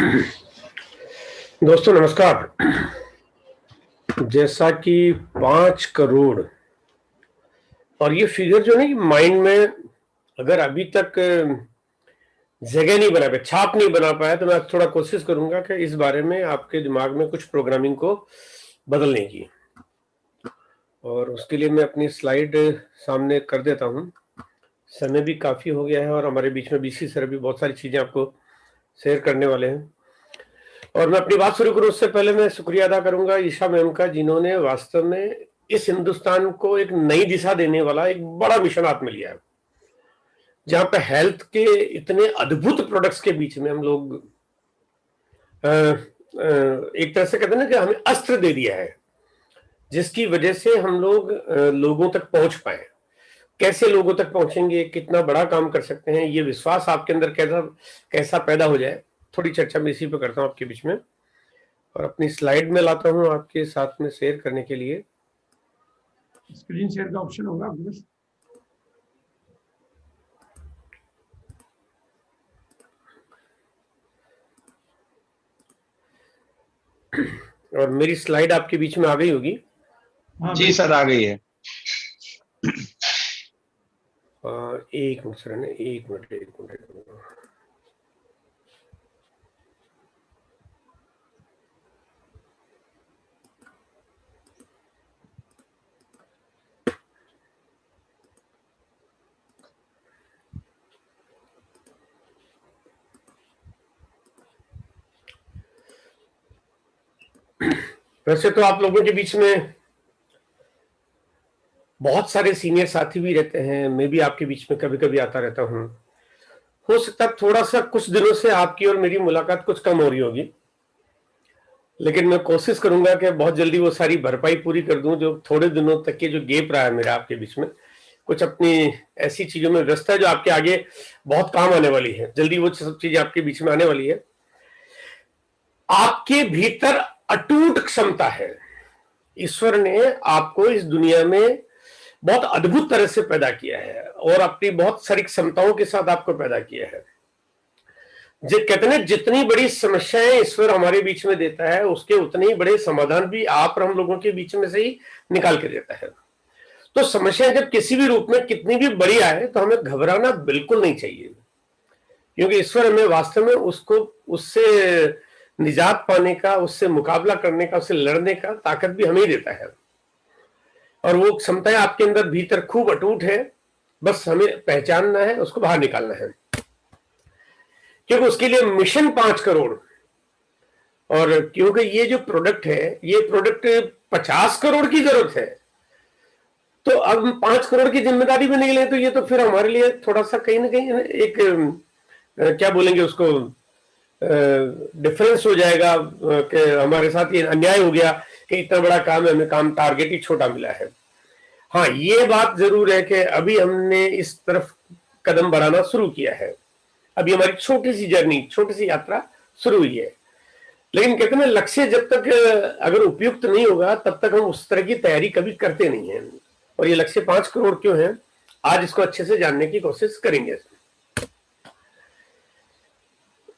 दोस्तों नमस्कार। जैसा कि 5 करोड़ और ये फिगर जो है माइंड में अगर अभी तक जगह नहीं बना पाया, छाप नहीं बना पाया, तो मैं थोड़ा कोशिश करूंगा कि इस बारे में आपके दिमाग में कुछ प्रोग्रामिंग को बदलने की। और उसके लिए मैं अपनी स्लाइड सामने कर देता हूं। समय भी काफी हो गया है और हमारे बीच में बीसी सर भी बहुत सारी चीजें आपको शेयर करने वाले हैं। और मैं अपनी बात शुरू करूं उससे पहले मैं शुक्रिया अदा करूंगा ईशा मैम का, जिन्होंने वास्तव में इस हिंदुस्तान को एक नई दिशा देने वाला एक बड़ा मिशन हाथ में लिया है, जहां पे हेल्थ के इतने अद्भुत प्रोडक्ट्स के बीच में हम लोग एक तरह से कहते हैं ना कि हमें अस्त्र दे दिया है, जिसकी वजह से हम लोग लोगों तक पहुंच पाए। कैसे लोगों तक पहुंचेंगे, कितना बड़ा काम कर सकते हैं, ये विश्वास आपके अंदर कैसा कैसा पैदा हो जाए, थोड़ी चर्चा मैं इसी पे करता हूं आपके बीच में। और अपनी स्लाइड में लाता हूं आपके साथ में शेयर करने के लिए। स्क्रीन शेयर का ऑप्शन होगा बस। और मेरी स्लाइड आपके बीच में आ गई होगी। जी सर, आ गई है। एक मिनट सर, एक मिनट। वैसे तो आप लोगों के बीच में बहुत सारे सीनियर साथी भी रहते हैं, मैं भी आपके बीच में कभी कभी आता रहता हूं। हो सकता है थोड़ा सा कुछ दिनों से आपकी और मेरी मुलाकात कुछ कम हो रही होगी, लेकिन मैं कोशिश करूंगा कि बहुत जल्दी वो सारी भरपाई पूरी कर दूं जो थोड़े दिनों तक के जो गैप रहा है मेरा आपके बीच में। कुछ अपनी ऐसी चीजों में व्यस्त है जो आपके आगे बहुत काम आने वाली है, जल्दी वो सब चीजें आपके बीच में आने वाली है। आपके भीतर अटूट क्षमता है। ईश्वर ने आपको इस दुनिया में बहुत अद्भुत तरह से पैदा किया है और अपनी बहुत सारी क्षमताओं के साथ आपको पैदा किया है। कहते हैं जितनी बड़ी समस्याएं ईश्वर हमारे बीच में देता है, उसके उतने ही बड़े समाधान भी आप और हम लोगों के बीच में से ही निकाल के देता है। तो समस्याएं जब किसी भी रूप में कितनी भी बड़ी आए तो हमें घबराना बिल्कुल नहीं चाहिए, क्योंकि ईश्वर हमें वास्तव में उससे निजात पाने का, उससे मुकाबला करने का, उससे लड़ने का ताकत भी हमें ही देता है। और वो क्षमताएं आपके अंदर भीतर खूब अटूट है, बस हमें पहचानना है, उसको बाहर निकालना है। क्योंकि उसके लिए मिशन 5 करोड़, और क्योंकि ये जो प्रोडक्ट है, ये प्रोडक्ट 50 करोड़ की जरूरत है, तो अब 5 करोड़ की जिम्मेदारी में नहीं ले तो ये तो फिर हमारे लिए थोड़ा सा कहीं ना कहीं एक क्या बोलेंगे उसको, डिफरेंस हो जाएगा कि हमारे साथ ये अन्याय हो गया कि इतना बड़ा काम है, हमें काम टारगेट ही छोटा मिला है। हाँ, ये बात जरूर है कि अभी हमने इस तरफ कदम बढ़ाना शुरू किया है। अभी हमारी छोटी सी जर्नी, छोटी सी यात्रा शुरू हुई है, लेकिन कहते हैं लक्ष्य जब तक अगर उपयुक्त नहीं होगा तब तक हम उस तरह की तैयारी कभी करते नहीं है। और ये लक्ष्य 5 करोड़ क्यों है, आज इसको अच्छे से जानने की कोशिश करेंगे।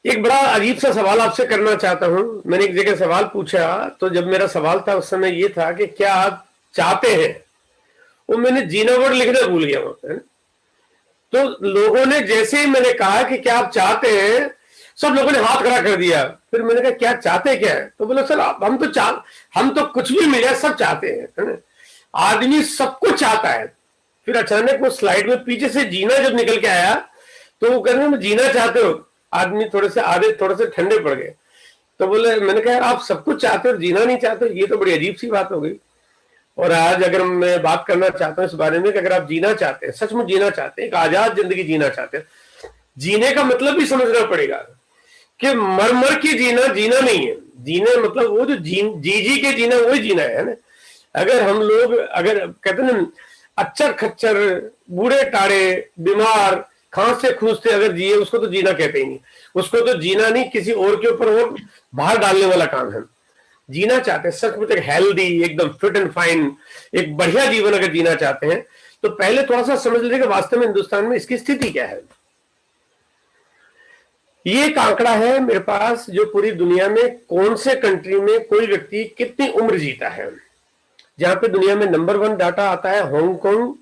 एक बड़ा अजीब सा सवाल आपसे करना चाहता हूं। मैंने एक जगह सवाल पूछा, तो जब मेरा सवाल था उस समय ये था कि क्या आप चाहते हैं, वो मैंने जीना वर्ड लिखना भूल गया वहां। तो लोगों ने जैसे ही मैंने कहा कि क्या आप चाहते हैं, सब लोगों ने हाथ खड़ा कर दिया। फिर मैंने कहा क्या चाहते क्या है, तो बोला सर हम तो कुछ भी मिल जाए सब चाहते हैं, है ना? आदमी सब कुछ चाहता है। फिर अचानक वो स्लाइड में पीछे से जीना जब निकल के आया तो वो कहने में जीना चाहते हो, आदमी थोड़े से ठंडे पड़ गए। तो बोले, मैंने कहा आप सब कुछ चाहते हो, जीना नहीं चाहते, ये तो बड़ी अजीब सी बात हो गई। और आज अगर मैं बात करना चाहता हूं इस बारे में कि अगर आप जीना चाहते हैं, सचमुच जीना चाहते हैं, एक आजाद जिंदगी जीना चाहते हैं, जीने का मतलब भी समझना पड़ेगा कि मर मर के जीना जीना नहीं है। जीने मतलब वो जो जी के जीना वही जीना है ना। अगर हम लोग अगर कहते हैं ना अच्चर खच्चर, बूढ़े टाड़े, बीमार, खांसते खूंसते अगर जिए, उसको तो जीना कहते ही नहीं। उसको तो जीना नहीं, किसी और के ऊपर वो बाहर डालने वाला काम है। जीना चाहते हैं सच में एक हेल्दी, एकदम फिट एंड फाइन, एक बढ़िया जीवन अगर जीना चाहते हैं तो पहले थोड़ा सा समझ लीजिए कि वास्तव में हिंदुस्तान में इसकी स्थिति क्या है। ये एक आंकड़ा है मेरे पास जो पूरी दुनिया में कौन से कंट्री में कोई व्यक्ति कितनी उम्र जीता है। जहां पे दुनिया में नंबर 1 डाटा आता है हांगकांग,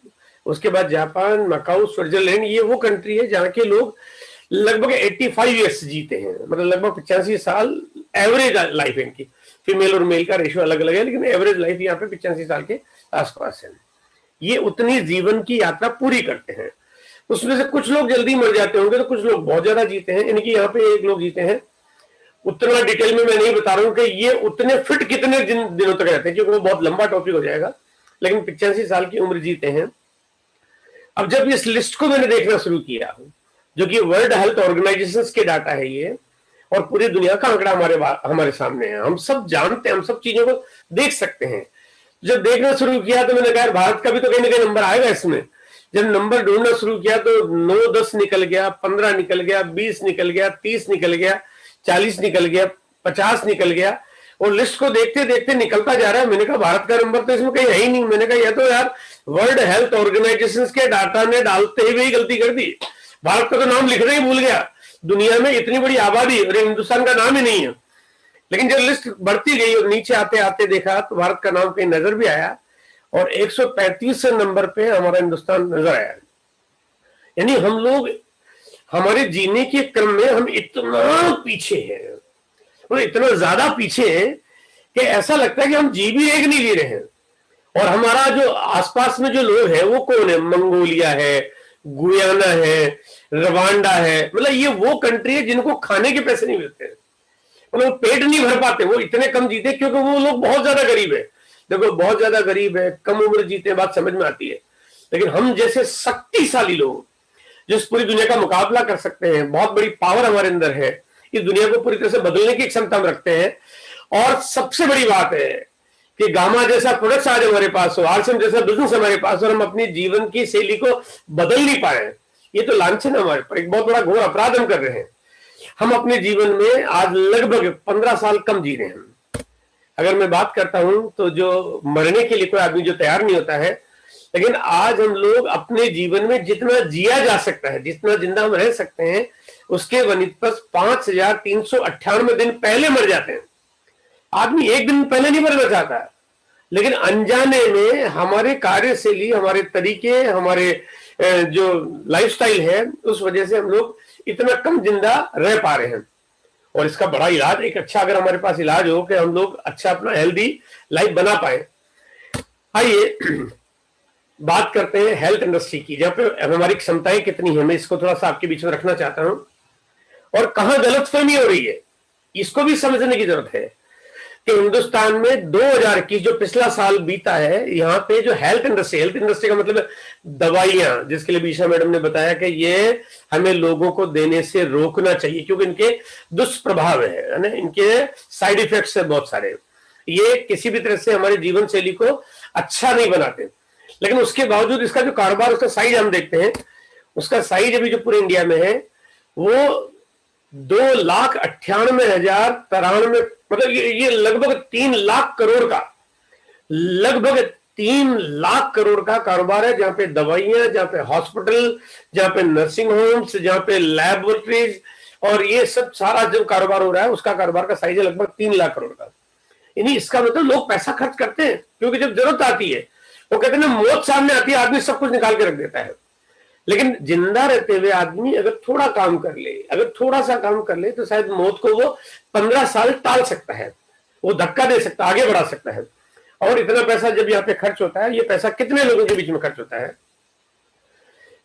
उसके बाद जापान, मकाऊ, स्विट्जरलैंड। ये वो कंट्री है जहां के लोग लगभग 85 ईयर्स जीते हैं, मतलब लगभग 85 साल एवरेज लाइफ है इनकी। फीमेल और मेल का रेशियो अलग अलग है, लेकिन एवरेज लाइफ यहाँ पे 85 साल के आसपास है। ये उतनी जीवन की यात्रा पूरी करते हैं। उसमें से कुछ लोग जल्दी मर जाते होंगे, तो कुछ लोग बहुत ज्यादा जीते हैं। इनकी यहाँ पे एक लोग जीते हैं, उतना डिटेल में मैं नहीं बता रहा हूँ कि ये उतने फिट कितने दिनों तक रहते हैं, क्योंकि वो बहुत लंबा टॉपिक हो जाएगा, लेकिन 85 साल की उम्र जीते हैं। अब जब इस लिस्ट को मैंने देखना शुरू किया, जो कि वर्ल्ड हेल्थ ऑर्गेनाइजेशन के डाटा है ये, और पूरी दुनिया का आंकड़ा हमारे सामने है, हम सब जानते हैं, हम सब चीजों को देख सकते हैं। जब देखना शुरू किया तो मैंने कहा भारत का भी तो कहीं ना कहीं नंबर आएगा इसमें। जब नंबर ढूंढना शुरू किया तो 9-10 निकल गया, 15 निकल गया, 20 निकल गया, 30 निकल गया, 40 निकल गया, 50 निकल गया, और लिस्ट को देखते देखते निकलता जा रहा है। मैंने कहा भारत का नंबर तो इसमें कहीं है ही नहीं। मैंने कहा यह तो यार वर्ल्ड हेल्थ ऑर्गेनाइजेशन के डाटा ने डालते हुए ही गलती कर दी। भारत का तो नाम लिखना ही भूल गया। दुनिया में इतनी बड़ी आबादी और हिंदुस्तान का नाम ही नहीं है। लेकिन जब लिस्ट बढ़ती गई और नीचे आते आते देखा तो भारत का नाम कहीं नजर भी आया, और 135 नंबर पे हमारा हिंदुस्तान नजर आया। यानी हम लोग हमारे जीने के क्रम में हम इतना पीछे हैं, और इतना ज्यादा पीछे हैं कि ऐसा लगता है कि हम जी भी एक नहीं ले रहे हैं। और हमारा जो आसपास में जो लोग हैं वो कौन है? मंगोलिया है, गुयाना है, रवांडा है। मतलब ये वो कंट्री है जिनको खाने के पैसे नहीं मिलते, मतलब पेट नहीं भर पाते, वो इतने कम जीते क्योंकि वो लोग बहुत ज्यादा गरीब है। देखो बहुत ज्यादा गरीब है, कम उम्र जीते, बात समझ में आती है। लेकिन हम जैसे शक्तिशाली लोग जो इस पूरी दुनिया का मुकाबला कर सकते हैं, बहुत बड़ी पावर हमारे अंदर है, इस दुनिया को पूरी तरह से बदलने की क्षमता हम रखते हैं। और सबसे बड़ी बात है कि गामा जैसा प्रोडक्ट्स आज हमारे पास हो, आरसीएम जैसा बिजनेस हमारे पास, और हम अपनी जीवन की शैली को बदल नहीं पाए, ये तो लांछन है हमारे पर, एक बहुत बड़ा घोर अपराध हम कर रहे हैं। हम अपने जीवन में आज लगभग 15 साल कम जी रहे हैं। अगर मैं बात करता हूं तो जो मरने के लिए कोई आदमी जो तैयार नहीं होता है, लेकिन आज हम लोग अपने जीवन में जितना जिया जा सकता है, जितना जिंदा हम रह सकते हैं, उसके वनिस्पत 5398 दिन पहले मर जाते हैं। आदमी एक दिन पहले नहीं मरना चाहता, लेकिन अनजाने में हमारे कार्यशैली, हमारे तरीके, हमारे जो लाइफस्टाइल है, उस वजह से हम लोग इतना कम जिंदा रह पा रहे हैं। और इसका बड़ा इलाज, एक अच्छा अगर हमारे पास इलाज हो कि हम लोग अच्छा अपना हेल्दी लाइफ बना पाए। आइए बात करते हैं हेल्थ इंडस्ट्री की, जहां पे हमारी क्षमताएं कितनी है। मैं इसको थोड़ा सा आपके बीच में रखना चाहता हूं, और कहां गलतफहमी हो रही है इसको भी समझने की जरूरत है कि हिंदुस्तान में 2021 जो पिछला साल बीता है, यहाँ पे जो हेल्थ इंडस्ट्री का मतलब दवाइयां, जिसके लिए बीशा मैडम ने बताया कि ये हमें लोगों को देने से रोकना चाहिए क्योंकि इनके दुष्प्रभाव है ना, इनके साइड इफेक्ट्स है बहुत सारे, ये किसी भी तरह से हमारे जीवन शैली को अच्छा नहीं बनाते। लेकिन उसके बावजूद इसका जो कारोबार, उसका साइज हम देखते हैं, उसका साइज अभी जो पूरे इंडिया में है वो 2,98,093, मतलब ये लगभग 3 लाख करोड़ का, लगभग 3 लाख करोड़ का कारोबार है, जहां पे दवाइयां, जहां पे हॉस्पिटल, जहां पे नर्सिंग होम्स, जहां पे लैबोरेटरीज, और ये सब सारा जो कारोबार हो रहा है, उसका कारोबार का साइज है लगभग 3 लाख करोड़ का। यानी इसका मतलब लोग पैसा खर्च करते हैं क्योंकि जब जरूरत आती है, वो कहते हैं ना, मौत सामने आती है, आदमी सब कुछ निकाल के रख देता है। लेकिन जिंदा रहते हुए आदमी अगर थोड़ा काम कर ले, अगर थोड़ा सा काम कर ले, तो शायद मौत को वो 15 साल टाल सकता है, वो धक्का दे सकता है, आगे बढ़ा सकता है। और इतना पैसा जब यहाँ पे खर्च होता है, ये पैसा कितने लोगों के बीच में खर्च होता है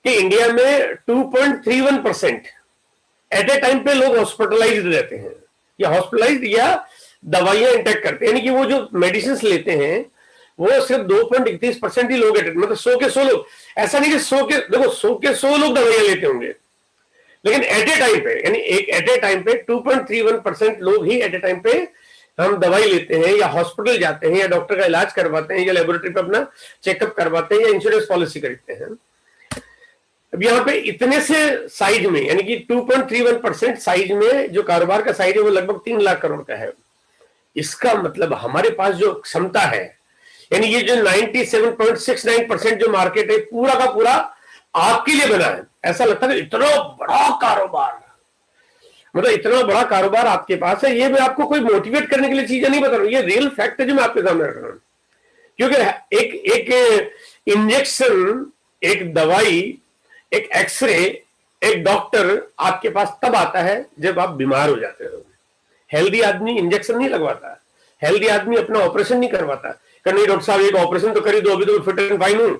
कि इंडिया में 2.31% एट ए टाइम पे लोग हॉस्पिटलाइज्ड रहते हैं, या हॉस्पिटलाइज्ड या दवाइयां इंटेक करते हैं। यानी कि वो जो मेडिसिन लेते हैं वो सिर्फ 2.31% ही लोग, मतलब 100 के 100 लोग। ऐसा नहीं कि 100 के, देखो 100 के 100 लोग दवाइयां लेते होंगे, लेकिन एट ए टाइम पे, यानी एक एट ए टाइम पे 2.31% लोग ही एट ए टाइम पे हम दवाई लेते हैं, या हॉस्पिटल जाते हैं, या डॉक्टर का इलाज करवाते हैं, या लेबोरेटरी पे अपना चेकअप करवाते हैं, या इंश्योरेंस पॉलिसी खरीदते हैं। अब यहाँ पे इतने से साइज में, यानी कि 2.31% साइज में जो कारोबार का साइज है वो लगभग 3 लाख करोड़ का है। इसका मतलब हमारे पास जो क्षमता है, यानी ये जो 97.69% जो मार्केट है, पूरा का पूरा आपके लिए बना है। ऐसा लगता है इतना बड़ा कारोबार, मतलब इतना बड़ा कारोबार आपके पास है। ये मैं आपको कोई मोटिवेट करने के लिए चीजें नहीं बता रहा हूं, ये रियल फैक्ट है जो मैं आपके सामने रख रहा हूं। क्योंकि एक इंजेक्शन, एक दवाई, एक एक्सरे, एक डॉक्टर आपके पास तब आता है जब आप बीमार हो जाते हो। हेल्दी आदमी इंजेक्शन नहीं लगवाता, हेल्दी आदमी अपना ऑपरेशन नहीं करवाता कि नहीं डॉक्टर साहब एक ऑपरेशन तो कर ही दो, अभी तो फिट एंड फाइन हूं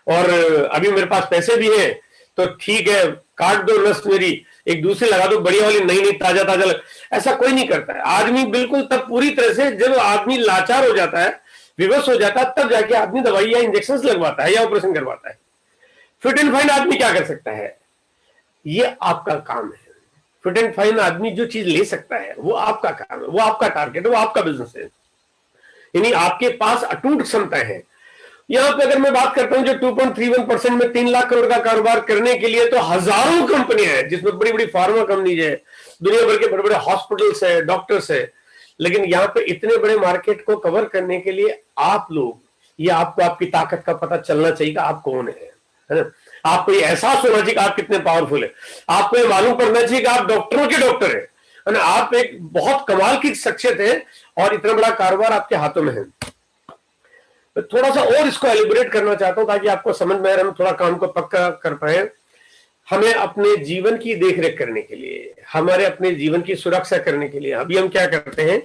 और अभी मेरे पास पैसे भी हैं तो ठीक है काट दो नस मेरी, एक दूसरी लगा दो बढ़िया वाली, नई नई ताजा ताजा ऐसा कोई नहीं करता है। आदमी बिल्कुल तब पूरी तरह से जब आदमी लाचार हो जाता है, विवश हो जाता है, तब जाके आदमी दवाई या इंजेक्शन लगवाता है या ऑपरेशन करवाता है। फिट एंड फाइन आदमी क्या कर सकता है? ये आपका काम है। फिट एंड फाइन आदमी जो चीज ले सकता है वो आपका काम है, वो आपका टारगेट है, वो आपका बिजनेस है, यानी आपके पास अटूट क्षमताएं हैं। यहां पे अगर मैं बात करता हूं जो 2.31% में 3 लाख करोड़ का कारोबार करने के लिए तो हजारों कंपनियां हैं, जिसमें बड़ी बड़ी फार्मा कंपनीज है, दुनिया भर के बड़े बड़े हॉस्पिटल्स है, डॉक्टर्स है, लेकिन यहां पे इतने बड़े मार्केट को कवर करने के लिए आप लोग, ये आपको आपकी ताकत का पता चलना चाहिए, आप कौन है ना? आपको ये एहसास होना चाहिए कि आप कितने पावरफुल है। आपको ये मालूम पड़ना चाहिए कि आप डॉक्टरों के डॉक्टर है, आप एक बहुत कमाल की शख्सियत है और इतना बड़ा कारोबार आपके हाथों में है। तो थोड़ा सा और इसको एलिबरेट करना चाहता हूं ताकि आपको समझ में आए, हम थोड़ा काम को पक्का कर पाए। हमें अपने जीवन की देखरेख करने के लिए, हमारे अपने जीवन की सुरक्षा करने के लिए अभी हम क्या करते हैं,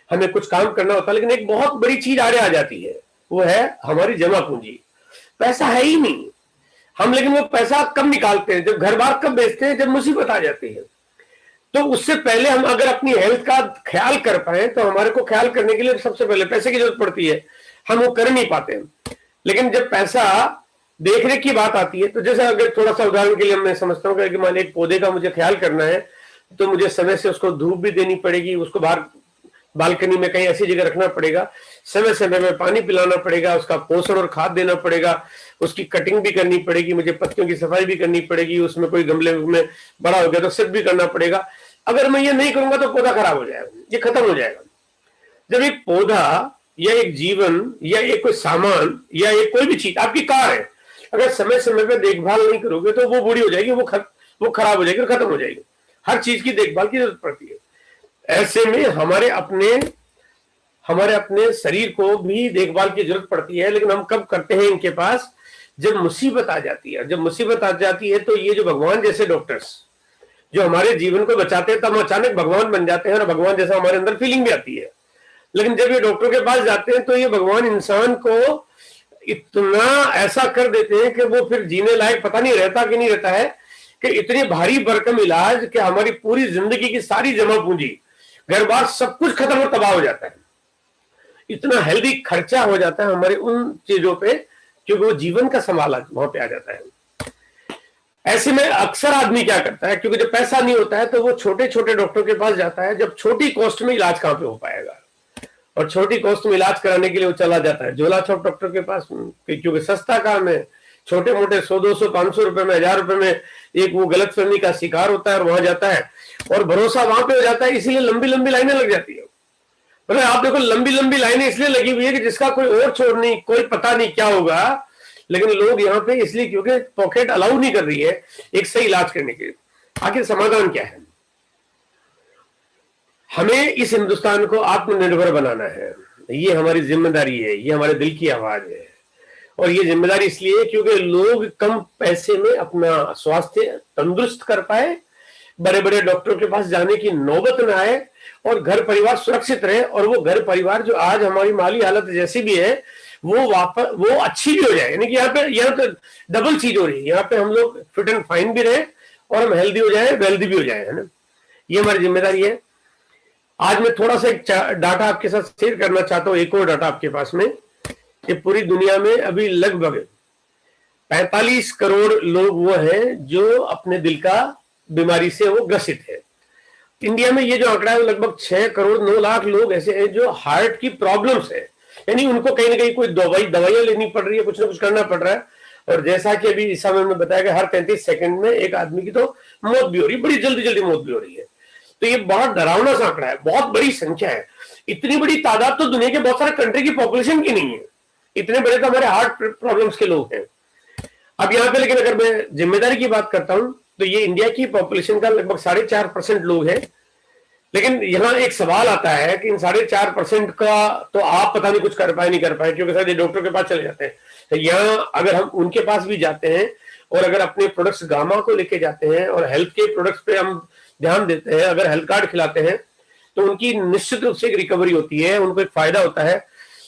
हमें कुछ काम करना होता है, लेकिन एक बहुत बड़ी चीज आड़े आ जाती है, वो है हमारी जमा पूंजी। पैसा है ही नहीं हम, लेकिन वो पैसा कब निकालते हैं, जब घर बार कब बेचते हैं, जब मुसीबत आ जाती है। तो उससे पहले हम अगर अपनी हेल्थ का ख्याल कर पाए तो हमारे को ख्याल करने के लिए सबसे पहले पैसे की जरूरत पड़ती है, हम वो कर नहीं पाते। लेकिन जब पैसा देखरेख की बात आती है तो जैसे अगर थोड़ा सा उदाहरण के लिए मैं समझता हूँ कि मान एक पौधे का मुझे ख्याल करना है तो मुझे समय से उसको धूप भी देनी पड़ेगी, उसको बाहर बालकनी में कहीं ऐसी जगह रखना पड़ेगा, समय समय में पानी पिलाना पड़ेगा, उसका पोषण और खाद देना पड़ेगा, उसकी कटिंग भी करनी पड़ेगी, मुझे पत्तियों की सफाई भी करनी पड़ेगी, उसमें कोई गमले में बड़ा हो गया तो सिर्फ भी करना पड़ेगा। अगर मैं ये नहीं करूंगा तो पौधा खराब हो जाएगा, ये खत्म हो जाएगा। जब एक पौधा या एक जीवन या एक कोई सामान या एक कोई भी चीज, आपकी कार है, अगर समय समय पर देखभाल नहीं करोगे तो वो बूढ़ी हो जाएगी, वो खराब हो जाएगी और खत्म हो जाएगी। हर चीज की देखभाल की जरूरत पड़ती है। ऐसे में हमारे अपने शरीर को भी देखभाल की जरूरत पड़ती है, लेकिन हम कब करते हैं इनके पास, जब मुसीबत आ जाती है। जब मुसीबत आ जाती है तो ये जो भगवान जैसे डॉक्टर्स जो हमारे जीवन को बचाते हैं, तब अचानक भगवान बन जाते हैं और भगवान जैसा हमारे अंदर फीलिंग भी आती है। लेकिन जब ये डॉक्टर के पास जाते हैं तो ये भगवान इंसान को इतना ऐसा कर देते हैं कि वो फिर जीने लायक पता नहीं रहता कि नहीं रहता है, कि इतनी भारी भरकम इलाज कि हमारी पूरी जिंदगी की सारी जमा पूंजी, घर बार सब कुछ खत्म और तबाह हो जाता है। इतना हेल्दी खर्चा हो जाता है हमारे उन चीजों पे, क्योंकि वो जीवन का सवाल वहां पे आ जाता है। ऐसे में अक्सर आदमी क्या करता है, क्योंकि जब पैसा नहीं होता है तो वो छोटे छोटे डॉक्टर के पास जाता है। जब छोटी कॉस्ट में इलाज कहां पे हो पाएगा, और छोटी कॉस्ट में इलाज कराने के लिए वो चला जाता है झोला छाप डॉक्टर के पास, क्योंकि सस्ता काम है। छोटे मोटे 100, 200, 500 रुपए में, 1000 रुपए में एक वो गलतफहमी का शिकार होता है और वहां जाता है और भरोसा वहां पे हो जाता है, इसीलिए लंबी लंबी लाइनें लग जाती है। मतलब आप देखो लंबी लंबी लाइनें इसलिए लगी हुई है कि जिसका कोई और छोड़ नहीं, कोई पता नहीं क्या होगा, लेकिन लोग यहाँ पे इसलिए क्योंकि पॉकेट अलाउ नहीं कर रही है एक सही इलाज करने के लिए। आखिर समाधान क्या है? हमें इस हिंदुस्तान को आत्मनिर्भर बनाना है, ये हमारी जिम्मेदारी है, ये हमारे दिल की आवाज है। और ये जिम्मेदारी इसलिए क्योंकि लोग कम पैसे में अपना स्वास्थ्य तंदुरुस्त कर पाए, बड़े बड़े डॉक्टरों के पास जाने की नौबत न आए और घर परिवार सुरक्षित रहे। और वो घर परिवार जो आज हमारी माली हालत जैसी भी है वो अच्छी भी हो जाए। यानी कि यहाँ पे डबल चीज हो रही है, यहाँ पे हम लोग फिट एंड फाइन भी रहे और हम हेल्दी हो जाए, वेल्दी भी हो जाए, है ना। ये हमारी जिम्मेदारी है। आज मैं थोड़ा सा एक डाटा आपके साथ शेयर करना चाहता हूँ, एक और डाटा आपके पास में, कि पूरी दुनिया में अभी लगभग 45 करोड़ लोग वो हैं जो अपने दिल का बीमारी से वो ग्रसित है। इंडिया में ये जो आंकड़ा है वो लगभग 6 करोड़ 9 लाख लोग ऐसे हैं जो हार्ट की प्रॉब्लम्स है, यानी उनको कहीं ना कहीं कोई दवाइयां लेनी पड़ रही है, कुछ ना कुछ करना पड़ रहा है। और जैसा कि अभी इस समय में बताया गया, हर 33 सेकंड में एक आदमी की तो मौत भी हो रही है, बड़ी जल्दी जल्दी मौत भी हो रही है। तो ये बहुत डरावना सा आंकड़ा है, बहुत बड़ी संख्या है। इतनी बड़ी तादाद तो दुनिया के बहुत सारे कंट्री की पॉपुलेशन की नहीं है, इतने बड़े तो हमारे हार्ट प्रॉब्लम्स के लोग हैं। अब यहाँ पे लेकिन अगर मैं जिम्मेदारी की बात करता हूं तो ये इंडिया की पॉपुलेशन का लगभग 4.5% लोग हैं। लेकिन यहाँ एक सवाल आता है कि इन 4.5% का तो आप पता नहीं कुछ कर पाए नहीं कर पाए, क्योंकि शायद ये डॉक्टर के पास चले जाते हैं। तो यहाँ अगर हम उनके पास भी जाते हैं और अगर अपने प्रोडक्ट्स गामा को लेके जाते हैं और हेल्थ के प्रोडक्ट्स पे हम ध्यान देते हैं, अगर हेल्थ कार्ड खिलाते हैं तो उनकी निश्चित रूप से एक रिकवरी होती है, उनको एक फायदा होता है।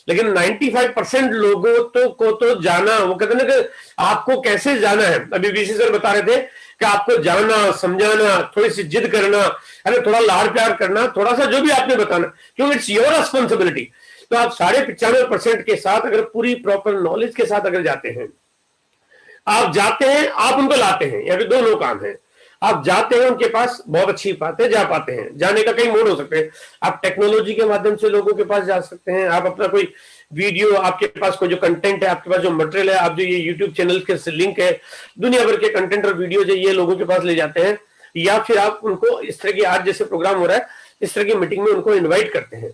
लेकिन 95% लोगों को तो जाना, वो कहते हैं ना कि आपको कैसे जाना है। अभी वीसी सर बता रहे थे कि आपको जाना, समझाना, थोड़ी सी जिद करना, अरे थोड़ा लाड़ प्यार करना, थोड़ा सा जो भी आपने बताना, क्योंकि इट्स योर रिस्पॉन्सिबिलिटी। तो आप 95% के साथ अगर पूरी प्रॉपर नॉलेज के साथ अगर जाते हैं, आप जाते हैं, आप उनको लाते हैं, या फिर दोनों काम है। आप जाते हैं उनके पास, बहुत अच्छी बात है, जा पाते हैं। जाने का कई मोड हो सकते हैं। आप टेक्नोलॉजी के माध्यम से लोगों के पास जा सकते हैं, आप अपना कोई वीडियो, आपके पास कोई जो कंटेंट है, आपके पास जो मटेरियल है, आप जो ये यूट्यूब चैनल के लिंक है, दुनिया भर के कंटेंट और वीडियो जो ये लोगों के पास ले जाते हैं, या फिर आप उनको इस तरह की, आज जैसे प्रोग्राम हो रहा है, इस तरह की मीटिंग में उनको इन्वाइट करते हैं।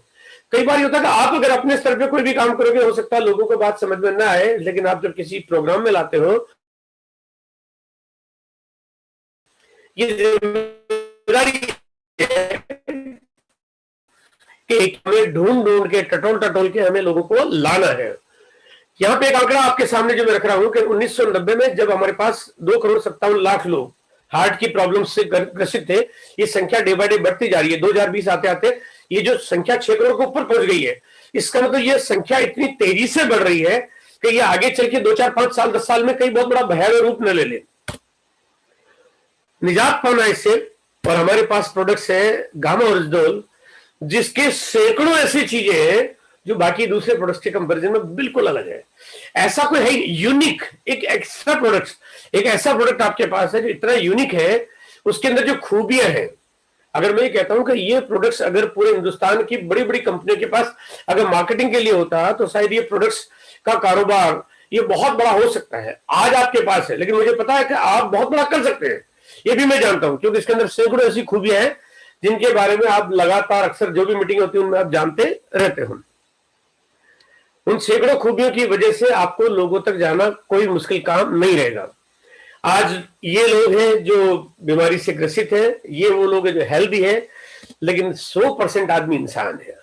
कई बार ये होता है कि आप अगर अपने स्तर पे कोई भी काम करोगे, हो सकता है लोगों को बात समझ में ना आए, लेकिन आप जब किसी प्रोग्राम में लाते हो, ये जिम्मेदारी है कि हमें ढूंढ ढूंढ के, टटोल टटोल के हमें लोगों को लाना है। यहां पे एक आंकड़ा आपके सामने जो मैं रख रहा हूं कि 1990 में जब हमारे पास 2,57,00,000 लोग हार्ट की प्रॉब्लम से ग्रसित थे, ये संख्या डे बाय डे बढ़ती जा रही है। 2020 आते आते ये जो संख्या 6 करोड़ के ऊपर पहुंच गई है। इसका मतलब ये संख्या इतनी तेजी से बढ़ रही है कि ये आगे चल के 2, 4, 5 साल, 10 साल में कई बहुत बड़ा भयावह रूप न ले ले। निजात पाना इससे, और हमारे पास प्रोडक्ट्स है गामा ओरिजिनल, जिसके सैकड़ों ऐसी चीजें हैं जो बाकी दूसरे प्रोडक्ट्स के कंपैरिजन में बिल्कुल अलग है। ऐसा कोई है यूनिक, एक एक्स्ट्रा प्रोडक्ट, एक ऐसा प्रोडक्ट आपके पास है जो इतना यूनिक है, उसके अंदर जो खूबियां हैं। अगर मैं ये कहता हूं कि ये प्रोडक्ट्स अगर पूरे हिंदुस्तान की बड़ी बड़ी कंपनियों के पास अगर मार्केटिंग के लिए होता, तो शायद ये प्रोडक्ट्स का कारोबार ये बहुत बड़ा हो सकता है। आज आपके पास है, लेकिन मुझे पता है कि आप बहुत बड़ा कर सकते हैं, ये भी मैं जानता हूं, क्योंकि इसके अंदर सैकड़ों ऐसी खूबियां हैं जिनके बारे में आप लगातार अक्सर जो भी मीटिंग होती है उनमें आप जानते रहते हो। उन सैकड़ों खूबियों की वजह से आपको लोगों तक जाना कोई मुश्किल काम नहीं रहेगा। आज ये लोग हैं जो बीमारी से ग्रसित है, ये वो लोग हैं जो हेल्दी है, लेकिन 100% आदमी इंसान है,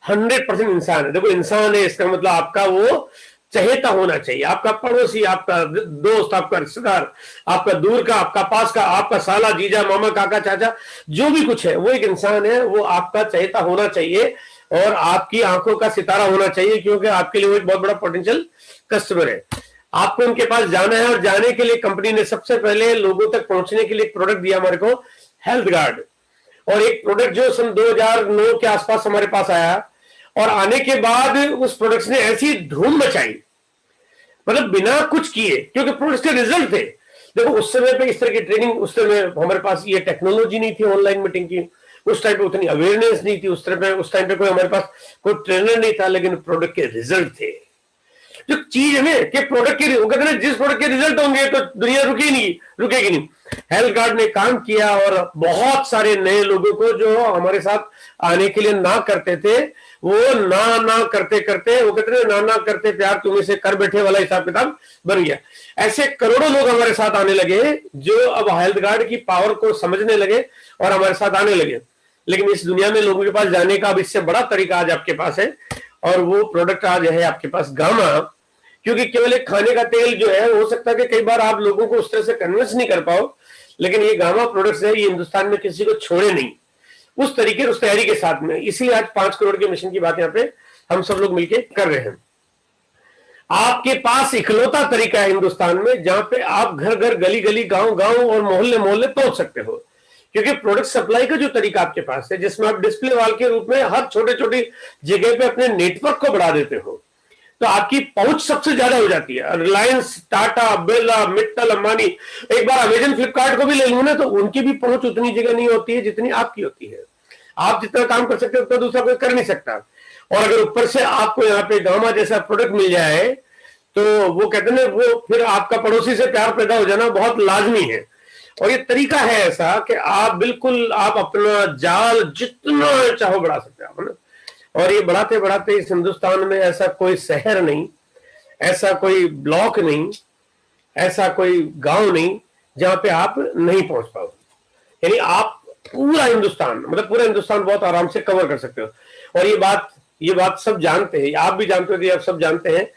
100% इंसान है। देखो, इंसान है इसका मतलब आपका वो चहेता होना चाहिए, आपका पड़ोसी, आपका दोस्त, आपका रिश्तेदार, आपका दूर का, आपका पास का, आपका साला, जीजा, मामा, काका, चाचा, जो भी कुछ है, वो एक इंसान है, वो आपका चहेता होना चाहिए और आपकी आंखों का सितारा होना चाहिए, क्योंकि आपके लिए वो एक बहुत बड़ा पोटेंशियल कस्टमर है। आपको उनके पास जाना है, और जाने के लिए कंपनी ने सबसे पहले लोगों तक पहुंचने के लिए एक प्रोडक्ट दिया हमारे को, हेल्थ गार्ड। और एक प्रोडक्ट जो सन 2009 के आसपास हमारे पास आया, और आने के बाद उस प्रोडक्ट ने ऐसी धूम मचाई, मतलब बिना कुछ किए, क्योंकि प्रोडक्ट के रिजल्ट थे। देखो, उस समय पे इस तरह की ट्रेनिंग, उस समय हमारे पास ये टेक्नोलॉजी नहीं थी ऑनलाइन मीटिंग की, उस टाइम पे उतनी अवेयरनेस नहीं थी, उस टाइम पे कोई हमारे पास कोई ट्रेनर नहीं था, लेकिन प्रोडक्ट के रिजल्ट थे। जो चीज है ना कि प्रोडक्ट के, वो कहते हैं जिस प्रोडक्ट के रिजल्ट होंगे तो दुनिया रुकेगी नहीं। हेल्थ गार्ड ने काम किया, और बहुत सारे नए लोगों को जो हमारे साथ आने के लिए ना करते थे, वो ना करते करते, वो कहते हैं ना करते प्यार तुम्हें से कर बैठे वाला हिसाब किताब बन गया। ऐसे करोड़ों लोग हमारे साथ आने लगे जो अब हेल्थ गार्ड की पावर को समझने लगे और हमारे साथ आने लगे। लेकिन इस दुनिया में लोगों के पास जाने का अब इससे बड़ा तरीका आज आपके पास है, और वो प्रोडक्ट आज है आपके पास गामा। क्योंकि केवल एक खाने का तेल जो है, हो सकता है कि कई बार आप लोगों को उस तरह से कन्विंस नहीं कर पाओ, लेकिन ये गामा प्रोडक्ट्स है, ये हिंदुस्तान में किसी को छोड़े नहीं उस तरीके, उस तैयारी के साथ में। इसीलिए आज 5 करोड़ के मिशन की बात यहाँ पे हम सब लोग मिलकर कर रहे हैं। आपके पास इकलौता तरीका है हिंदुस्तान में जहां पे आप घर घर, गली गली, गांव गांव और मोहल्ले मोहल्ले पहुंच सकते हो, क्योंकि प्रोडक्ट सप्लाई का जो तरीका आपके पास है, जिसमें आप डिस्प्ले वाल के रूप में हर छोटे छोटी जगह पे अपने नेटवर्क को बढ़ा देते हो, तो आपकी पहुंच सबसे ज्यादा हो जाती है। रिलायंस, टाटा, बिरला, मित्तल, अंबानी, एक बार अमेजन, फ्लिपकार्ट को भी ले लूं ना, तो उनकी भी पहुंच उतनी जगह नहीं होती है जितनी आपकी होती है। आप जितना काम कर सकते हो उतना दूसरा कोई कर नहीं सकता। और अगर ऊपर से आपको यहाँ पे गामा जैसा प्रोडक्ट मिल जाए, तो वो कहते हैं वो फिर आपका पड़ोसी से प्यार पैदा हो जाना बहुत लाजमी है। और ये तरीका है ऐसा कि आप बिल्कुल, आप अपना जाल जितना चाहो बढ़ा सकते हो ना। और ये बढ़ाते बढ़ाते इस हिंदुस्तान में ऐसा कोई शहर नहीं, ऐसा कोई ब्लॉक नहीं, ऐसा कोई गांव नहीं जहां पे आप नहीं पहुंच पाओ। यानी आप पूरा हिंदुस्तान, मतलब पूरा हिंदुस्तान बहुत आराम से कवर कर सकते हो। और ये बात सब जानते हैं, आप भी जानते हो कि आप सब जानते हैं।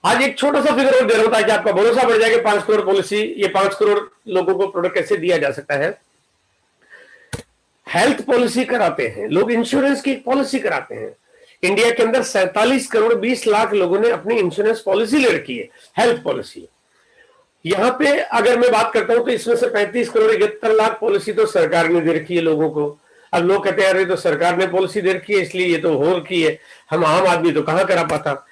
आज एक छोटा सा फिगर और दे रहा हूं ताकि आपका भरोसा बढ़ जाए कि 5 करोड़ पॉलिसी, ये 5 करोड़ लोगों को प्रोडक्ट कैसे दिया जा सकता है। हेल्थ पॉलिसी कराते हैं लोग, इंश्योरेंस की पॉलिसी कराते हैं। इंडिया के अंदर 47 करोड़ 20 लाख लोगों ने अपनी इंश्योरेंस पॉलिसी ले रखी है, हेल्थ पॉलिसी। यहां पे अगर मैं बात करता हूं तो इसमें से 35 करोड़ 71 लाख पॉलिसी तो सरकार ने दे रखी है लोगों को। अब लोग कहते हैं अरे तो सरकार ने पॉलिसी दे रखी है इसलिए ये तो हो रखी है, हम आम आदमी तो कहां करा पाता।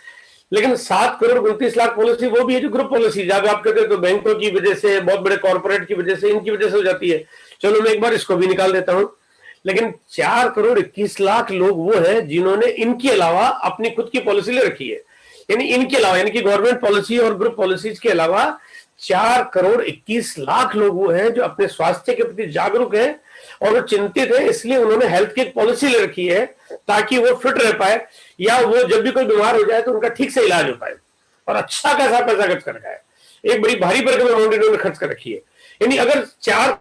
लेकिन 7 करोड़ 29 लाख पॉलिसी वो भी है जो ग्रुप पॉलिसी, जब आप कहते हैं तो बैंकों की वजह से, बहुत बड़े कॉर्पोरेट की वजह से, इनकी वजह से हो जाती है। चलो मैं एक बार इसको भी निकाल देता हूं। लेकिन 4 करोड़ 21 लाख लोग वो हैं जिन्होंने इनके अलावा अपनी खुद की पॉलिसी ले रखी है। यानी इनके अलावा, यानी कि गवर्नमेंट पॉलिसी और ग्रुप पॉलिसीज के अलावा 4 करोड़ 21 लाख लोग वो हैं जो अपने स्वास्थ्य के प्रति जागरूक हैं और वो चिंतित है, इसलिए उन्होंने हेल्थ की पॉलिसी ले रखी है ताकि वो फिट रह पाए, या वो जब भी कोई बीमार हो जाए तो उनका ठीक से इलाज हो पाए। और अच्छा खासा पैसा खर्च कर रखा है, एक बड़ी भारी भरकम अमाउंट इन्होंने खर्च कर रखी है। यानी अगर 4,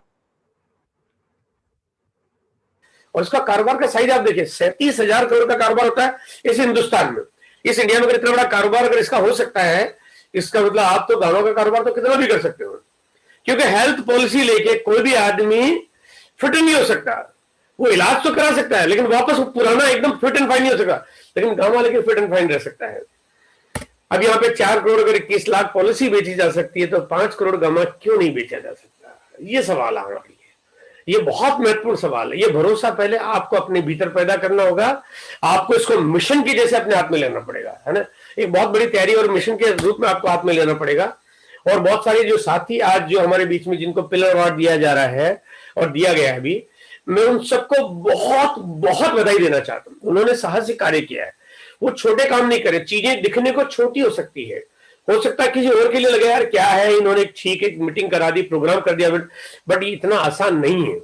और इसका कारोबार का साइज आप देखिए, 37,000 करोड़ का कारोबार होता है इस हिंदुस्तान में, इस इंडिया में। अगर इतना बड़ा कारोबार अगर इसका हो सकता है, इसका मतलब आप तो गांवों का कारोबार तो कितना भी कर सकते हो। क्योंकि हेल्थ पॉलिसी लेके कोई भी आदमी फिट नहीं हो सकता। वो इलाज तो करा सकता है लेकिन वापस वो पुराना एकदम फिट एंड फाइन नहीं हो सकता, लेकिन गांव वाले के फिट एंड फाइन रह सकता है। अब यहाँ पे 4 करोड़ अगर 21 लाख पॉलिसी बेची जा सकती है तो 5 करोड़ गामा क्यों नहीं बेचा जा सकता? ये सवाल हमारे लिए, ये बहुत महत्वपूर्ण सवाल है। ये भरोसा पहले आपको अपने भीतर पैदा करना होगा, आपको इसको मिशन की जैसे अपने हाथ में लेना पड़ेगा, है ना। एक बहुत बड़ी तैयारी और मिशन के रूप में आपको हाथ में लेना पड़ेगा। और बहुत सारे जो साथी आज जो हमारे बीच में जिनको पिलर अवार्ड दिया जा रहा है और दिया गया है अभी, मैं उन सबको बहुत बहुत बधाई देना चाहता हूं। उन्होंने साहसिक कार्य किया है, वो छोटे काम नहीं करे। चीजें दिखने को छोटी हो सकती है, हो सकता है किसी और के लिए लगे यार क्या है, इन्होंने ठीक एक मीटिंग करा दी, प्रोग्राम कर दिया, बट ये इतना आसान नहीं है।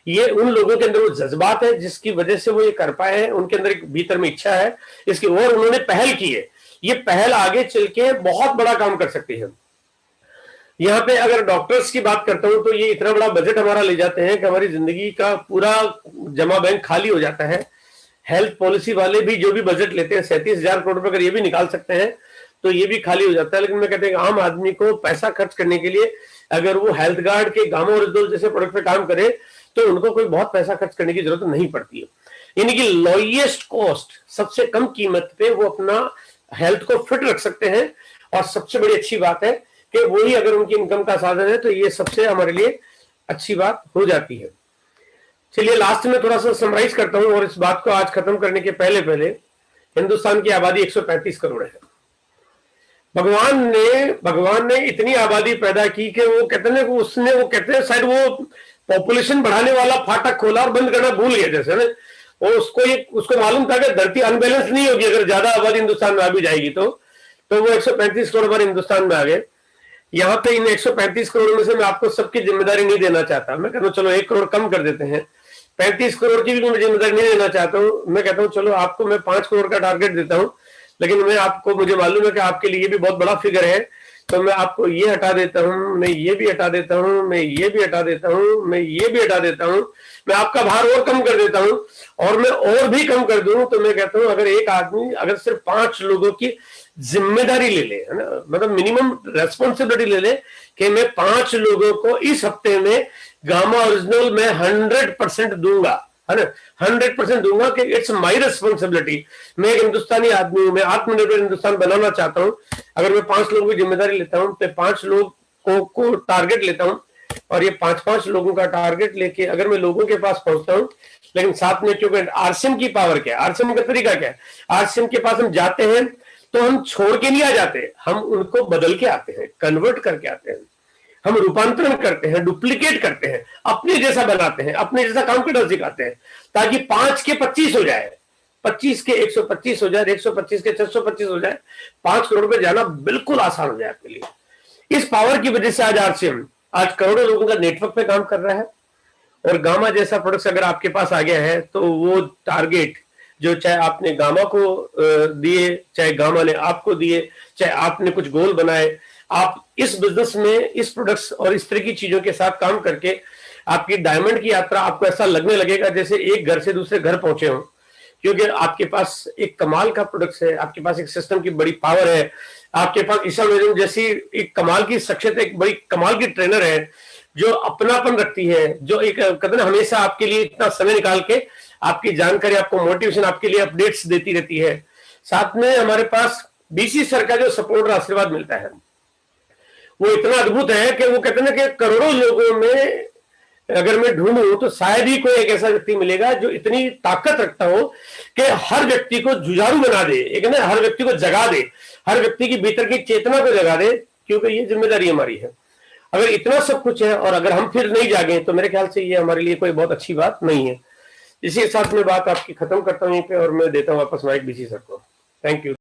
ये उन लोगों के अंदर वो जज्बात है जिसकी वजह से वो ये कर पाए हैं, उनके अंदर एक भीतर में इच्छा है इसकी, और उन्होंने पहल की है। ये पहल आगे चल के बहुत बड़ा काम कर सकती है। यहाँ पे अगर डॉक्टर्स की बात करता हूं तो ये इतना बड़ा बजट हमारा ले जाते हैं कि हमारी जिंदगी का पूरा जमा बैंक खाली हो जाता है। हेल्थ पॉलिसी वाले भी जो भी बजट लेते हैं 37,000 करोड़ रुपए, अगर ये भी निकाल सकते हैं तो ये भी खाली हो जाता है। लेकिन मैं कहते हैं आम आदमी को पैसा खर्च करने के लिए अगर वो हेल्थ गार्ड के गामा ओरिजिनल जैसे प्रोडक्ट पे काम करे तो उनको कोई बहुत पैसा खर्च करने की जरूरत नहीं पड़ती है। यानी कि लोएस्ट कॉस्ट, सबसे कम कीमत पे वो अपना हेल्थ को फिट रख सकते हैं। और सबसे बड़ी अच्छी बात है कि वही अगर उनकी इनकम का साधन है तो ये सबसे हमारे लिए अच्छी बात हो जाती है। चलिए लास्ट में थोड़ा सा समराइज करता हूं और इस बात को आज खत्म करने के पहले हिंदुस्तान की आबादी 135 करोड़ है। भगवान ने इतनी आबादी पैदा की कि वो कहते हैं वो कहते हैं शायद वो पॉपुलेशन बढ़ाने वाला फाटक खोला और बंद करना भूल गया जैसे ना। और उसको मालूम था कि धरती अनबैलेंस नहीं होगी अगर ज्यादा आबादी हिंदुस्तान में आ भी जाएगी तो वो 135 करोड़ हमारे हिंदुस्तान में आ गए। यहाँ पे इन 135 करोड़ में से मैं आपको सबकी जिम्मेदारी नहीं देना चाहता। मैं कहता हूँ चलो 1 करोड़ कम कर देते हैं, 35 करोड़ की भी मैं जिम्मेदारी नहीं देना चाहता हूँ। मैं कहता हूँ चलो आपको मैं 5 करोड़ का टारगेट देता हूँ, लेकिन मुझे मालूम है कि आपके लिए भी बहुत बड़ा फिगर है, तो मैं आपको ये हटा देता हूँ, मैं ये भी हटा देता हूँ, मैं ये भी हटा देता हूँ, मैं ये भी हटा देता हूँ, मैं आपका भार और कम कर देता हूँ। और मैं और भी कम कर दूं तो मैं कहता हूं अगर एक आदमी अगर सिर्फ 5 लोगों की जिम्मेदारी ले ले, है ना, मतलब मिनिमम रेस्पॉन्सिबिलिटी ले ले कि मैं 5 लोगों को इस हफ्ते में गामा ओरिजिनल में 100% दूंगा, है ना, 100% दूंगा कि इट्स माय रिस्पॉन्सिबिलिटी। मैं एक हिंदुस्तानी आदमी हूं, मैं आत्मनिर्भर हिंदुस्तान बनाना चाहता हूं। अगर मैं 5 लोगों की जिम्मेदारी लेता हूं तो 5 लोगों को टारगेट लेता हूं और ये 5-5 लोगों का टारगेट लेके अगर मैं लोगों के पास पहुंचता हूं, लेकिन साथ में क्योंकि आरसीएम की पावर क्या है, आरसीएम का तरीका क्या है, आरसीएम के पास हम जाते हैं तो हम छोड़ के नहीं आ जाते, हम उनको बदल के आते हैं, कन्वर्ट करके आते हैं, हम रूपांतरण करते हैं, डुप्लीकेट करते हैं, अपने जैसा बनाते हैं, अपने जैसा काम करना सिखाते हैं, ताकि 5 के 25 हो जाए, 25 के 125 हो जाए, 125 के 625 हो जाए, 5 करोड़ पे जाना बिल्कुल आसान हो जाए आपके लिए। इस पावर की वजह से आज आरसीएम आज करोड़ों लोगों का नेटवर्क पे काम कर रहा है। और गामा जैसा प्रोडक्ट अगर आपके पास आ गया है तो वो टारगेट जो चाहे आपने गामा को दिए, चाहे गामा ने आपको दिए, चाहे आपने कुछ गोल बनाए, आप इस बिजनेस में इस प्रोडक्ट्स और इस तरह की चीजों के साथ काम करके आपकी डायमंड की यात्रा आपको ऐसा लगने लगेगा जैसे एक घर से दूसरे घर पहुंचे हो, क्योंकि आपके पास एक कमाल का प्रोडक्ट है, आपके पास एक सिस्टम की बड़ी पावर है, आपके पास ईशा विजन जैसी एक कमाल की शख्सियत, एक बड़ी कमाल की ट्रेनर है जो अपनापन रखती है, जो एक कहते हैं हमेशा आपके लिए इतना समय निकाल के आपकी जानकारी, आपको मोटिवेशन, आपके लिए अपडेट्स देती रहती है। साथ में हमारे पास बीसी सर का जो सपोर्ट और आशीर्वाद मिलता है वो इतना अद्भुत है कि वो कहते हैं कि करोड़ों लोगों में अगर मैं ढूंढूं तो शायद ही कोई एक ऐसा व्यक्ति मिलेगा जो इतनी ताकत रखता हो कि हर व्यक्ति को जुझारू बना दे, एक ना हर व्यक्ति को जगा दे, हर व्यक्ति की भीतर की चेतना को जगा दे, क्योंकि ये जिम्मेदारी हमारी है। अगर इतना सब कुछ है और अगर हम फिर नहीं जागे तो मेरे ख्याल से ये हमारे लिए कोई बहुत अच्छी बात नहीं है। इसी के साथ मैं बात आपकी खत्म करता हूं यहीं पे और मैं देता हूं वापस माइक बीसी सर को। Thank you.